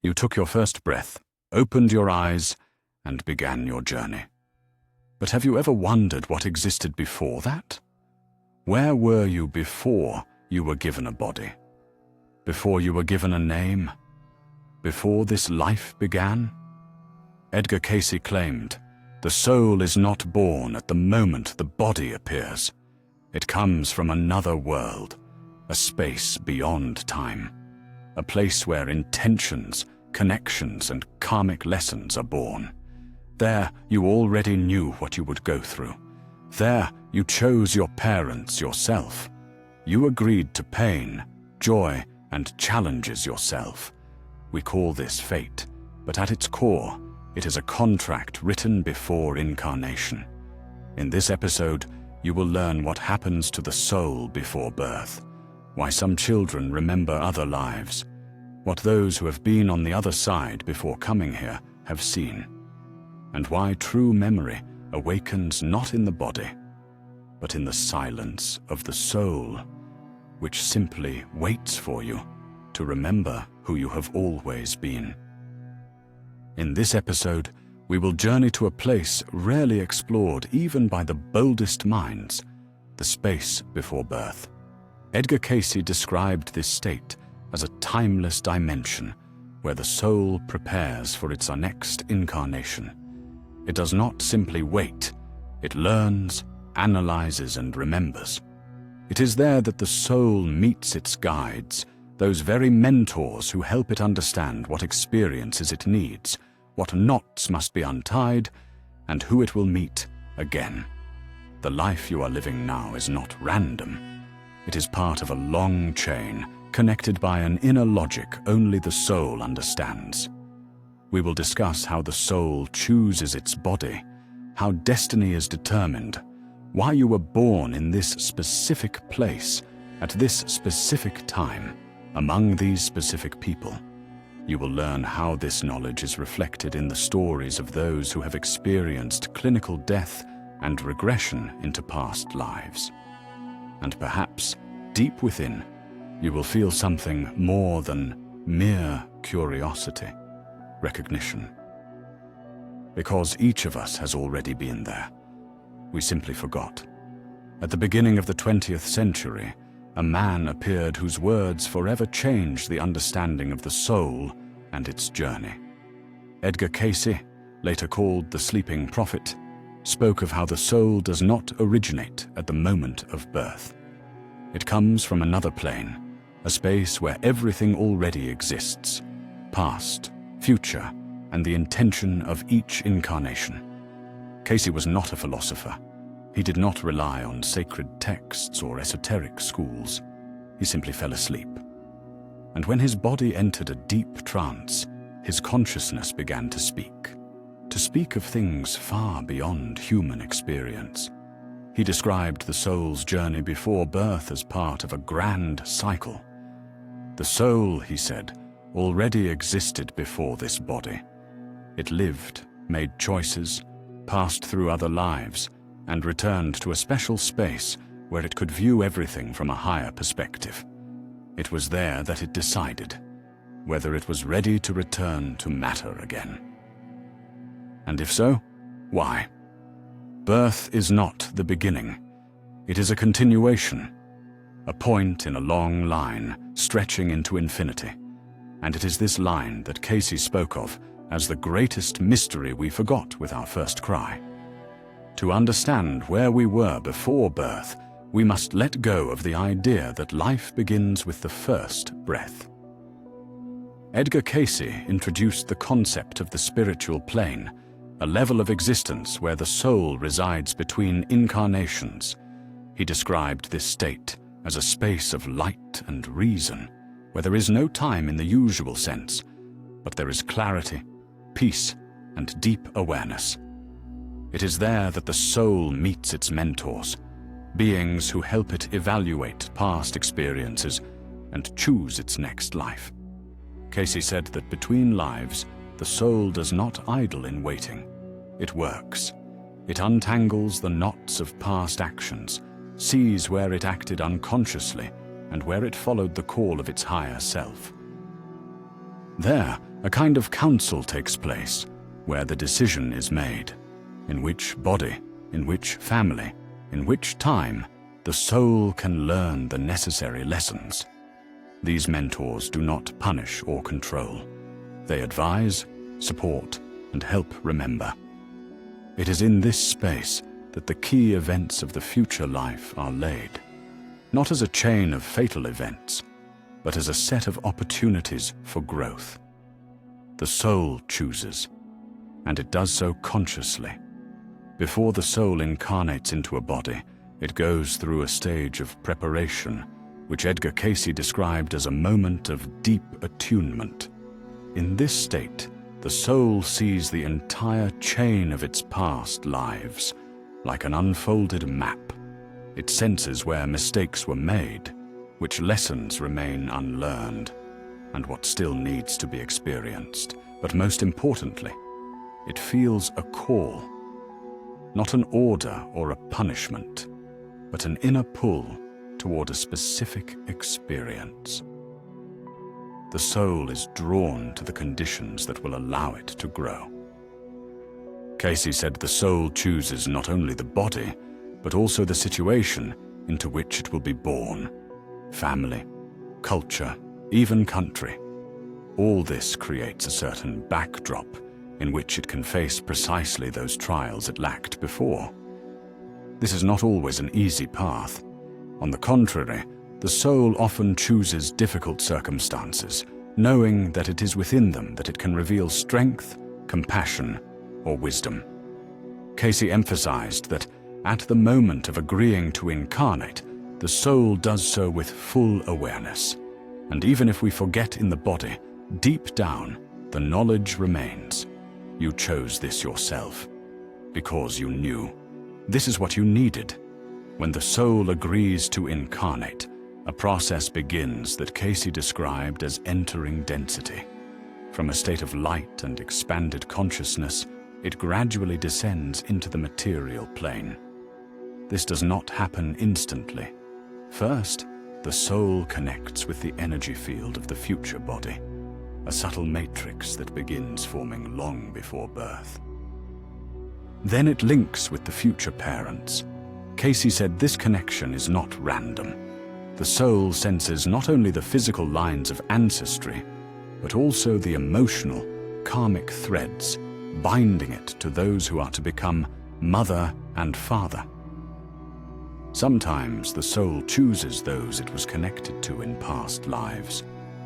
You took your first breath, opened your eyes, and began your journey. But have you ever wondered what existed before that? Where were you before you were given a body? Before you were given a name? Before this life began? Edgar Cayce claimed, "The soul is not born at the moment the body appears. It comes from another world, a space beyond time, a place where intentions, connections, and karmic lessons are born. There you already knew what you would go through. There you chose your parents yourself. You agreed to pain, joy, and challenges yourself. We call this fate, but at its core, it is a contract written before incarnation. In this episode, you will learn what happens to the soul before birth, why some children remember other lives, what those who have been on the other side before coming here have seen, and why true memory awakens not in the body, but in the silence of the soul, which simply waits for you to remember who you have always been. In this episode, we will journey to a place rarely explored even by the boldest minds, the space before birth. Edgar Cayce described this state as a timeless dimension where the soul prepares for its next incarnation. It does not simply wait, it learns, analyzes, and remembers. It is there that the soul meets its guides, those very mentors who help it understand what experiences it needs, what knots must be untied, and who it will meet again. The life you are living now is not random. It is part of a long chain, connected by an inner logic only the soul understands. We will discuss how the soul chooses its body, how destiny is determined, why you were born in this specific place, at this specific time, among these specific people. You will learn how this knowledge is reflected in the stories of those who have experienced clinical death and regression into past lives. And perhaps, deep within, you will feel something more than mere curiosity, recognition. Because each of us has already been there. We simply forgot. At the beginning of the 20th century, a man appeared whose words forever changed the understanding of the soul and its journey. Edgar Cayce, later called the Sleeping Prophet, spoke of how the soul does not originate at the moment of birth. It comes from another plane, a space where everything already exists, past, future, and the intention of each incarnation. Cayce was not a philosopher. He did not rely on sacred texts or esoteric schools. He simply fell asleep. And when his body entered a deep trance, his consciousness began to speak of things far beyond human experience. He described the soul's journey before birth as part of a grand cycle. The soul, he said, already existed before this body. It lived, made choices, passed through other lives, and returned to a special space where it could view everything from a higher perspective. It was there that it decided whether it was ready to return to matter again. And if so, why? Birth is not the beginning. It is a continuation, a point in a long line stretching into infinity. And it is this line that Cayce spoke of as the greatest mystery we forgot with our first cry. To understand where we were before birth, we must let go of the idea that life begins with the first breath. Edgar Cayce introduced the concept of the spiritual plane, a level of existence where the soul resides between incarnations. He described this state as a space of light and reason, where there is no time in the usual sense, but there is clarity, peace, and deep awareness. It is there that the soul meets its mentors, beings who help it evaluate past experiences and choose its next life. Cayce said that between lives, the soul does not idle in waiting. It works. It untangles the knots of past actions, sees where it acted unconsciously and where it followed the call of its higher self. There, A kind of council takes place, where the decision is made. In which body, in which family, in which time, the soul can learn the necessary lessons. These mentors do not punish or control. They advise, support, and help remember. It is in this space that the key events of the future life are laid, not as a chain of fatal events, but as a set of opportunities for growth. The soul chooses, and it does so consciously. Before the soul incarnates into a body, it goes through a stage of preparation, which Edgar Cayce described as a moment of deep attunement. In this state, the soul sees the entire chain of its past lives, like an unfolded map. It senses where mistakes were made, which lessons remain unlearned, and what still needs to be experienced. But most importantly, it feels a call, not an order or a punishment, but an inner pull toward a specific experience. The soul is drawn to the conditions that will allow it to grow. Cayce said the soul chooses not only the body, but also the situation into which it will be born. Family, culture, even country. All this creates a certain backdrop in which it can face precisely those trials it lacked before. This is not always an easy path. On the contrary, the soul often chooses difficult circumstances, knowing that it is within them that it can reveal strength, compassion, or wisdom. Cayce emphasized that at the moment of agreeing to incarnate, the soul does so with full awareness. And even if we forget in the body, deep down, the knowledge remains. You chose this yourself, because you knew. This is what you needed. When the soul agrees to incarnate, a process begins that Cayce described as entering density. From a state of light and expanded consciousness, it gradually descends into the material plane. This does not happen instantly. First, the soul connects with the energy field of the future body, a subtle matrix that begins forming long before birth. Then it links with the future parents. Cayce said this connection is not random. The soul senses not only the physical lines of ancestry, but also the emotional, karmic threads binding it to those who are to become mother and father. Sometimes the soul chooses those it was connected to in past lives,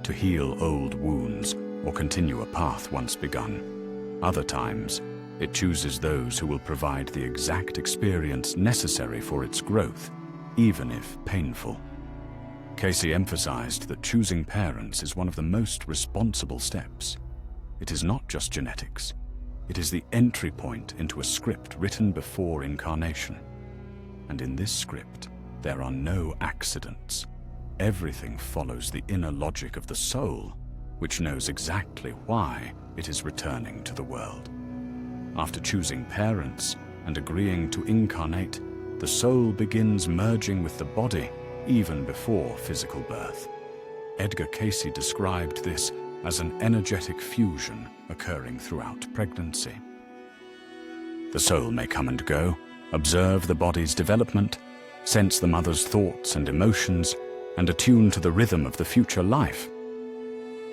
to heal old wounds or continue a path once begun. Other times, it chooses those who will provide the exact experience necessary for its growth, even if painful. Cayce emphasized that choosing parents is one of the most responsible steps. It is not just genetics. It is the entry point into a script written before incarnation. And in this script, there are no accidents. Everything follows the inner logic of the soul, which knows exactly why it is returning to the world. After choosing parents and agreeing to incarnate, the soul begins merging with the body even before physical birth. Edgar Cayce described this as an energetic fusion occurring throughout pregnancy. The soul may come and go, observe the body's development, sense the mother's thoughts and emotions, and attune to the rhythm of the future life.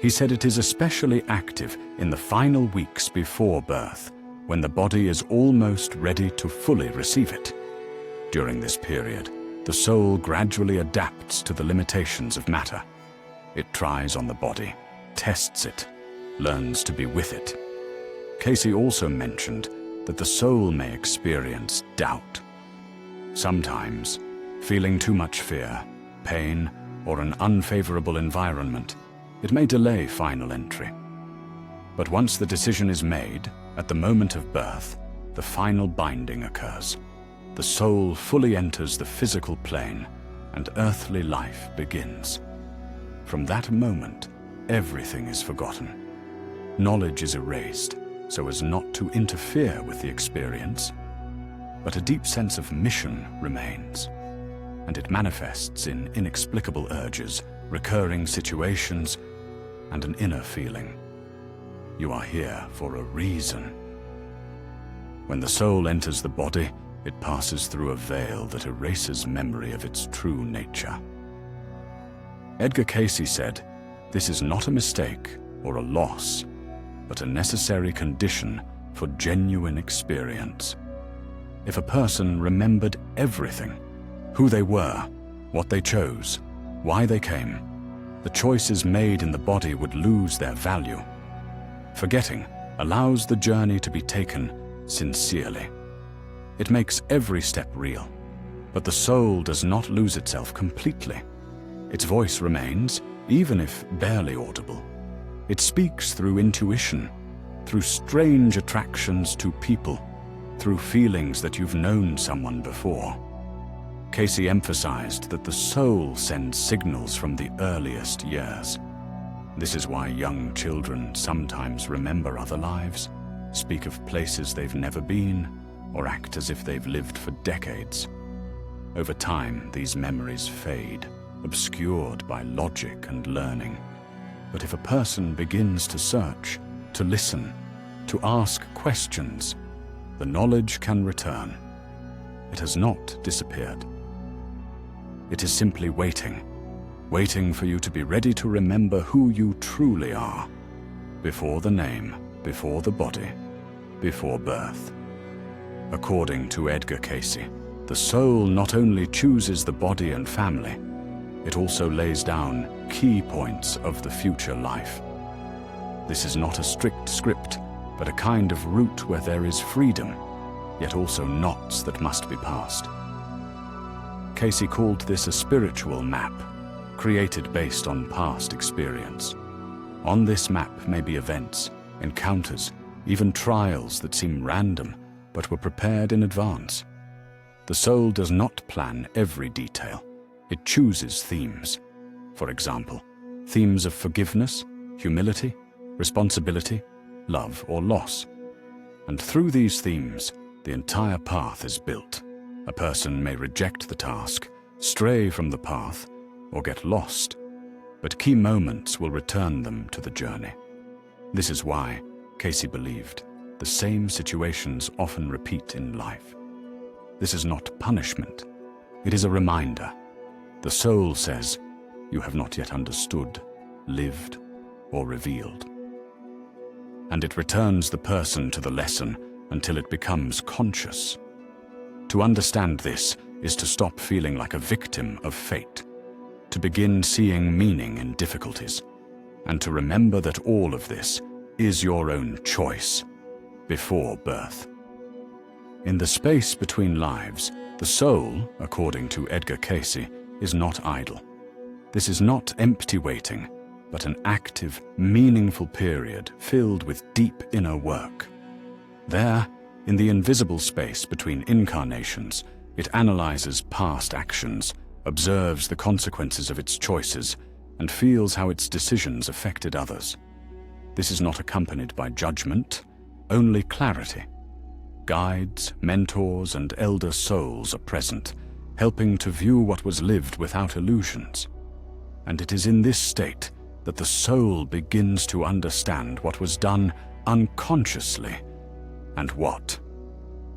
He said it is especially active in the final weeks before birth, when the body is almost ready to fully receive it. During this period, the soul gradually adapts to the limitations of matter. It tries on the body, tests it, learns to be with it. Cayce also mentioned that the soul may experience doubt. Sometimes, feeling too much fear, pain, or an unfavorable environment, it may delay final entry. But once the decision is made, at the moment of birth, the final binding occurs. The soul fully enters the physical plane, and earthly life begins. From that moment, everything is forgotten. Knowledge is erased, so as not to interfere with the experience, but a deep sense of mission remains, and it manifests in inexplicable urges, recurring situations, and an inner feeling. you are here for a reason. When the soul enters the body, it passes through a veil that erases memory of its true nature. Edgar Cayce said, "This is not a mistake or a loss, but a necessary condition for genuine experience." If a person remembered everything, who they were, what they chose, why they came, the choices made in the body would lose their value. Forgetting allows the journey to be taken sincerely. It makes every step real, but the soul does not lose itself completely. Its voice remains, even if barely audible. It speaks through intuition, through strange attractions to people, through feelings that you've known someone before. Cayce emphasized that the soul sends signals from the earliest years. This is why young children sometimes remember other lives, speak of places they've never been, or act as if they've lived for decades. Over time, these memories fade, obscured by logic and learning. But if a person begins to search, to listen, to ask questions, the knowledge can return. It has not disappeared. It is simply waiting for you to be ready to remember who you truly are, before the name, before the body, before birth. According to Edgar Cayce, the soul not only chooses the body and family, it also lays down key points of the future life. This is not a strict script, but a kind of route where there is freedom, yet also knots that must be passed. Cayce called this a spiritual map, created based on past experience. On this map may be events, encounters, even trials that seem random, but were prepared in advance. The soul does not plan every detail. It chooses themes. For example, themes of forgiveness, humility, responsibility, love, or loss. And through these themes, the entire path is built. A person may reject the task, stray from the path, or get lost, but key moments will return them to the journey. This is why, Cayce believed, the same situations often repeat in life. This is not punishment. It is a reminder. The soul says, "You have not yet understood, lived, or revealed." And it returns the person to the lesson until it becomes conscious. To understand this is to stop feeling like a victim of fate, to begin seeing meaning in difficulties, and to remember that all of this is your own choice before birth. In the space between lives, the soul, according to Edgar Cayce, is not idle. This is not empty waiting, but an active, meaningful period filled with deep inner work. There, in the invisible space between incarnations, it analyzes past actions, observes the consequences of its choices, and feels how its decisions affected others. This is not accompanied by judgment, only clarity. Guides, mentors, and elder souls are present, helping to view what was lived without illusions. And it is in this state that the soul begins to understand what was done unconsciously, and what?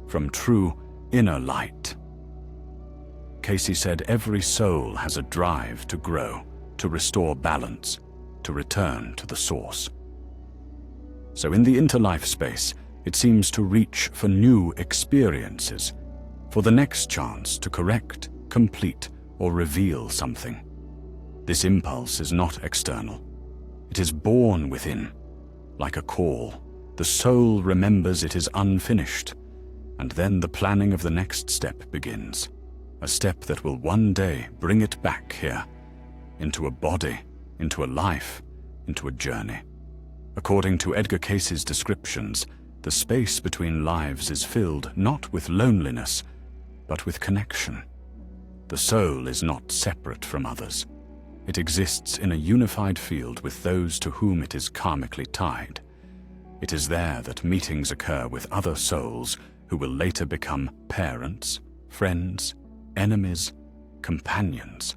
From true inner light. Cayce said every soul has a drive to grow, to restore balance, to return to the source. So in the interlife space, it seems to reach for new experiences, for the next chance to correct, complete, or reveal something. This impulse is not external. It is born within. Like a call, the soul remembers it is unfinished, and then the planning of the next step begins, a step that will one day bring it back here, into a body, into a life, into a journey. According to Edgar Cayce's descriptions, the space between lives is filled not with loneliness, but with connection. The soul is not separate from others. It exists in a unified field with those to whom it is karmically tied. It is there that meetings occur with other souls who will later become parents, friends, enemies, companions.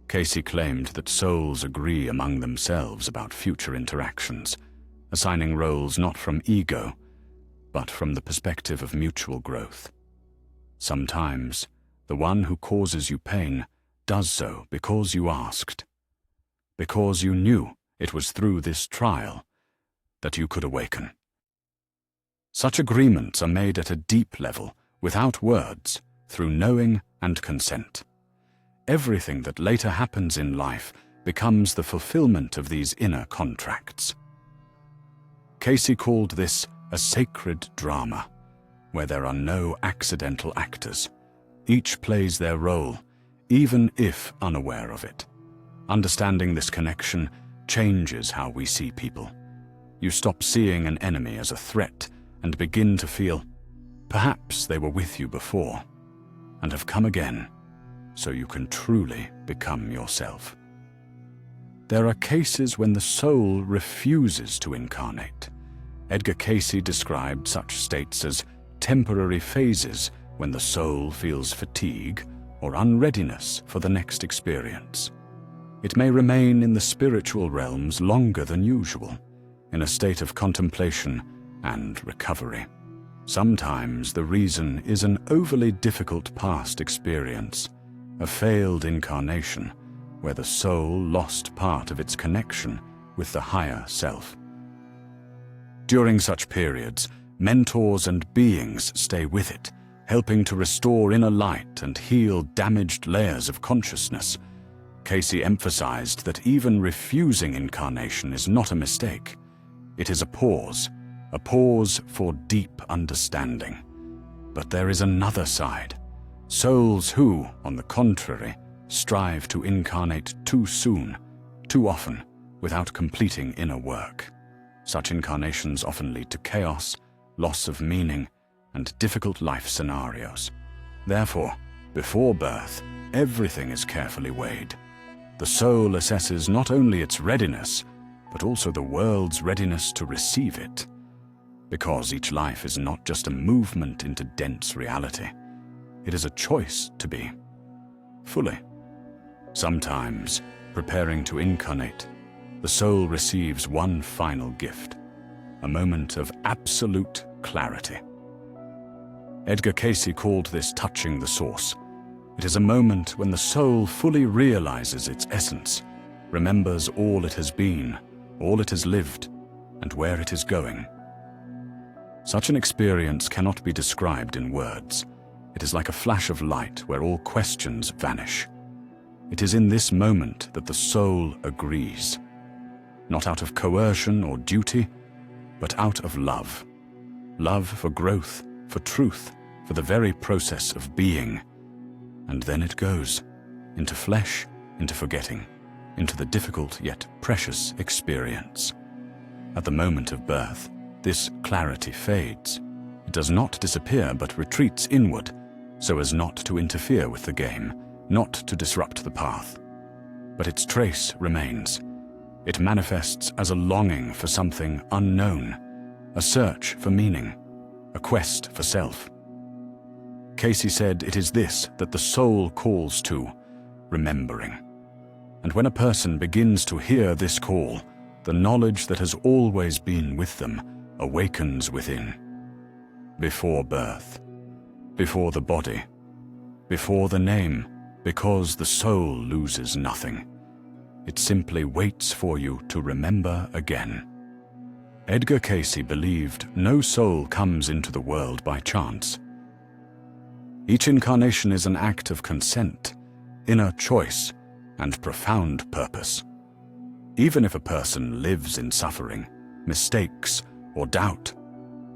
Cayce claimed that souls agree among themselves about future interactions, assigning roles not from ego, but from the perspective of mutual growth. Sometimes, the one who causes you pain does so because you asked, because you knew it was through this trial that you could awaken. Such agreements are made at a deep level, without words, through knowing and consent. Everything that later happens in life becomes the fulfillment of these inner contracts. Cayce called this a sacred drama, where there are no accidental actors. Each plays their role, even if unaware of it. Understanding this connection changes how we see people. You stop seeing an enemy as a threat and begin to feel, perhaps they were with you before and have come again, so you can truly become yourself. There are cases when the soul refuses to incarnate. Edgar Cayce described such states as temporary phases when the soul feels fatigue or unreadiness for the next experience. It may remain in the spiritual realms longer than usual, in a state of contemplation and recovery. Sometimes the reason is an overly difficult past experience, a failed incarnation, where the soul lost part of its connection with the higher self. During such periods, mentors and beings stay with it, helping to restore inner light and heal damaged layers of consciousness. Cayce emphasized that even refusing incarnation is not a mistake. It is a pause for deep understanding. But there is another side. Souls who, on the contrary, strive to incarnate too soon, too often, without completing inner work. Such incarnations often lead to chaos, loss of meaning, and difficult life scenarios. Therefore, before birth, everything is carefully weighed. The soul assesses not only its readiness, but also the world's readiness to receive it. Because each life is not just a movement into dense reality. It is a choice to be fully. Sometimes, preparing to incarnate, the soul receives one final gift, a moment of absolute clarity. Edgar Cayce called this touching the source. It is a moment when the soul fully realizes its essence, remembers all it has been, all it has lived, and where it is going. Such an experience cannot be described in words. It is like a flash of light where all questions vanish. It is in this moment that the soul agrees, not out of coercion or duty, but out of love. Love for growth, for truth, for the very process of being. And then it goes, into flesh, into forgetting, into the difficult yet precious experience. At the moment of birth, this clarity fades. It does not disappear but retreats inward, so as not to interfere with the game, not to disrupt the path. But its trace remains. It manifests as a longing for something unknown, a search for meaning, a quest for self. Cayce said it is this that the soul calls to, remembering. And when a person begins to hear this call, the knowledge that has always been with them awakens within. Before birth, before the body, before the name, because the soul loses nothing. It simply waits for you to remember again. Edgar Cayce believed no soul comes into the world by chance. Each incarnation is an act of consent, inner choice, and profound purpose. Even if a person lives in suffering, mistakes, or doubt,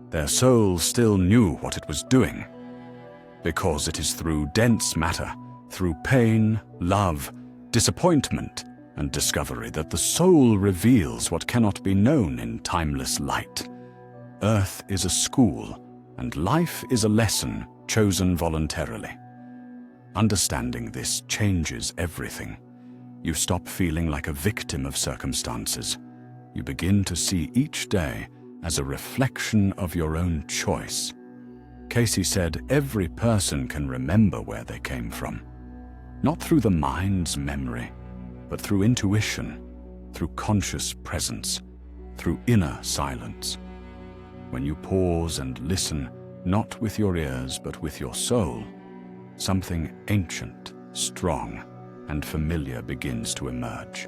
their soul still knew what it was doing. Because it is through dense matter, through pain, love, disappointment, and discovery that the soul reveals what cannot be known in timeless light. Earth is a school, and life is a lesson chosen voluntarily. Understanding this changes everything. You stop feeling like a victim of circumstances. You begin to see each day as a reflection of your own choice. Cayce said every person can remember where they came from, not through the mind's memory, but through intuition, through conscious presence, through inner silence. When you pause and listen, not with your ears but with your soul, something ancient, strong, and familiar begins to emerge.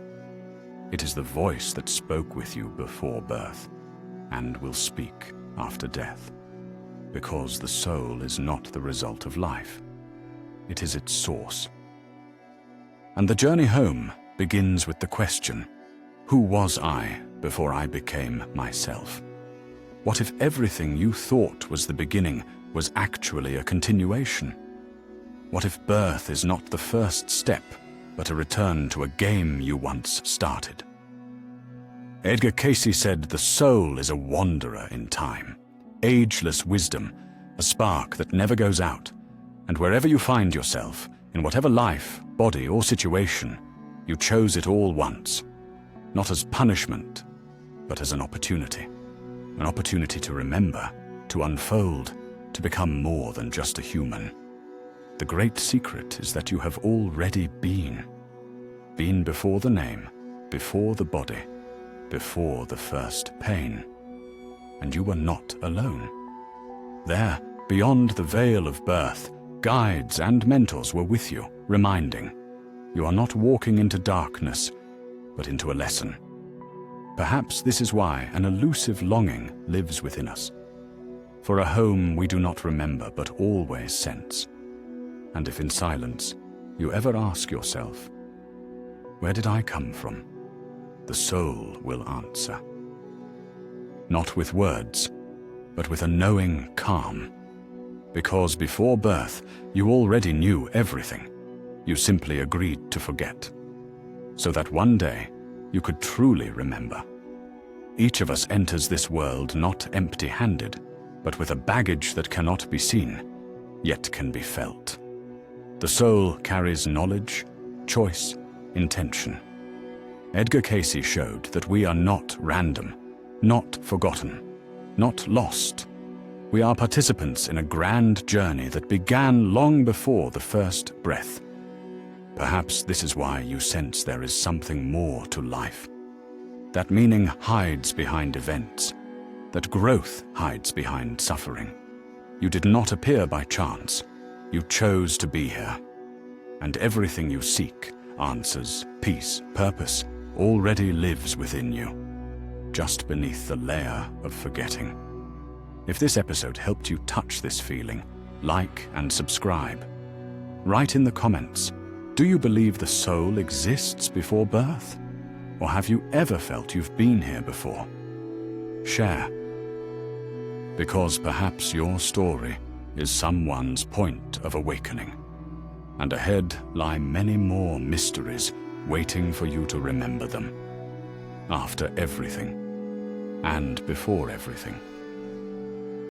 It is the voice that spoke with you before birth and will speak after death, because the soul is not the result of life. It is its source. And the journey home begins with the question, who was I before I became myself? What if everything you thought was the beginning was actually a continuation? What if birth is not the first step, but a return to a game you once started? Edgar Cayce said the soul is a wanderer in time, ageless wisdom, a spark that never goes out. And wherever you find yourself, in whatever life, body, or situation, you chose it all once, not as punishment, but as an opportunity to remember, to unfold, to become more than just a human. The great secret is that you have already been before the name, before the body, before the first pain. And you were not alone. There, beyond the veil of birth, guides and mentors were with you, reminding, you are not walking into darkness, but into a lesson. Perhaps this is why an elusive longing lives within us, for a home we do not remember but always sense. And if in silence you ever ask yourself, where did I come from? The soul will answer. Not with words, but with a knowing calm. Because before birth, you already knew everything. You simply agreed to forget, so that one day you could truly remember. Each of us enters this world not empty-handed, but with a baggage that cannot be seen, yet can be felt. The soul carries knowledge, choice, intention. Edgar Cayce showed that we are not random, not forgotten, not lost. We are participants in a grand journey that began long before the first breath. Perhaps this is why you sense there is something more to life. That meaning hides behind events, that growth hides behind suffering. You did not appear by chance. You chose to be here. And everything you seek, answers, peace, purpose, already lives within you, just beneath the layer of forgetting. If this episode helped you touch this feeling, like and subscribe. Write in the comments, do you believe the soul exists before birth? Or have you ever felt you've been here before? Share. Because perhaps your story is someone's point of awakening. And ahead lie many more mysteries waiting for you to remember them. After everything, and before everything.